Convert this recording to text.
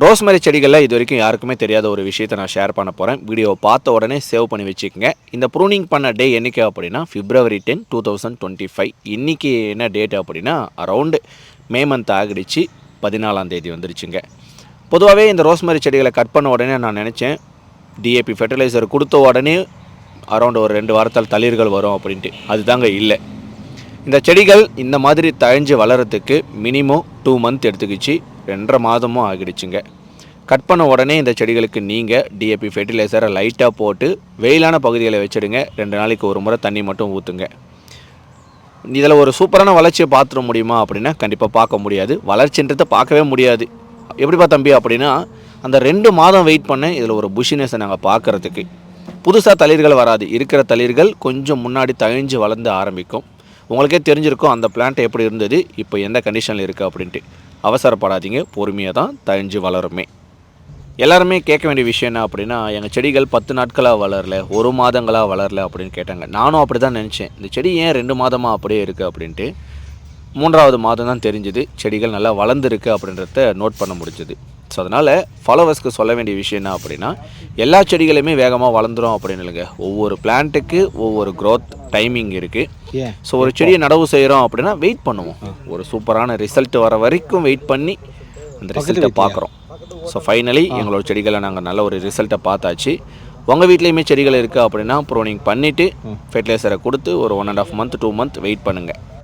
Rosemary செடிகளில் இது வரைக்கும் யாருக்குமே தெரியாத ஒரு விஷயத்தை நான் ஷேர் பண்ண போகிறேன். வீடியோவை பார்த்த உடனே சேவ் பண்ணி வச்சுக்கோங்க. இந்த ப்ரூனிங் பண்ண டே என்றைக்கு அப்படின்னா February 10, 2025. இன்றைக்கி என்ன டேட் அப்படின்னா அரவுண்டு மே மந்த் ஆகிடுச்சு, 14ஆம் தேதி வந்துருச்சுங்க. பொதுவாகவே இந்த ரோஸ்மெரி செடிகளை கட் பண்ண உடனே நான் நினச்சேன் டிஏபி ஃபெர்டிலைசர் கொடுத்த உடனே அரௌண்டு ஒரு 2 வாரத்தால் தளிர்கள் வரும் அப்படின்ட்டு. அதுதாங்க இல்லை. இந்த செடிகள் இந்த மாதிரி தழைஞ்சு வளரத்துக்கு மினிமம் 2 மந்த் எடுத்துக்கிச்சு, 2.5 மாதமும் ஆகிடுச்சுங்க. கட் பண்ண உடனே இந்த செடிகளுக்கு நீங்கள் டிஏபி ஃபெர்டிலைசரை லைட்டாக போட்டு வெயிலான பகுதிகளை வச்சுடுங்க. 2 நாளைக்கு ஒரு முறை தண்ணி மட்டும் ஊற்றுங்க. இதில் ஒரு சூப்பரான வளர்ச்சியை பார்த்துட முடியுமா அப்படின்னா கண்டிப்பாக பார்க்க முடியாது. வளர்ச்சின்றதை பார்க்கவே முடியாது. எப்படிப்பா தம்பி அப்படின்னா, அந்த 2 மாதம் வெயிட் பண்ண இதில் ஒரு புஷினஸை நாங்கள் பார்க்குறதுக்கு. புதுசாக தளிர்கள் வராது. இருக்கிற தளிர்கள் கொஞ்சம் முன்னாடி தழிஞ்சு வளர்ந்து ஆரம்பிக்கும். உங்களுக்கே தெரிஞ்சிருக்கும் அந்த பிளான்ட் எப்படி இருந்தது, இப்போ எந்த கண்டிஷனில் இருக்குது அப்படின்ட்டு. அவசரப்படாதீங்க, பொறுமையாக தான் தழிஞ்சு வளருமே. எல்லாருமே கேட்க வேண்டிய விஷயம் என்ன அப்படின்னா, எங்கள் செடிகள் 10 நாட்களாக வளரல, 1 மாதங்களாக வளரல அப்படின்னு கேட்டாங்க. நானும் அப்படி தான் நினச்சேன், இந்த செடி ஏன் 2 மாதமாக அப்படியே இருக்குது அப்படின்ட்டு. 3ஆவது மாதம் தான் தெரிஞ்சுது செடிகள் நல்லா வளர்ந்துருக்கு அப்படின்றத நோட் பண்ண முடிஞ்சுது. ஸோ அதனால் ஃபாலோவர்ஸ்க்கு சொல்ல வேண்டிய விஷயம் என்ன அப்படின்னா, எல்லா செடிகளுமே வேகமாக வளர்ந்துடும் அப்படின்னு இல்லைங்க. ஒவ்வொரு பிளான்ட்டுக்கு ஒவ்வொரு க்ரோத் டைமிங் இருக்குது. ஸோ ஒரு செடியை நடவு செய்கிறோம் அப்படின்னா வெயிட் பண்ணுவோம். ஒரு சூப்பரான ரிசல்ட் வர வரைக்கும் வெயிட் பண்ணி அந்த ரிசல்ட்டை பார்க்குறோம். ஸோ ஃபைனலி எங்களோட செடிகளை நாங்கள் நல்ல ஒரு ரிசல்ட்டை பார்த்தாச்சு. உங்கள் வீட்லேயுமே செடிகள் இருக்குது அப்படின்னா ப்ரூனிங் பண்ணிவிட்டு ஃபெர்டிலைசரை கொடுத்து ஒரு 1.5 மந்த் 2 மந்த் வெயிட் பண்ணுங்கள்.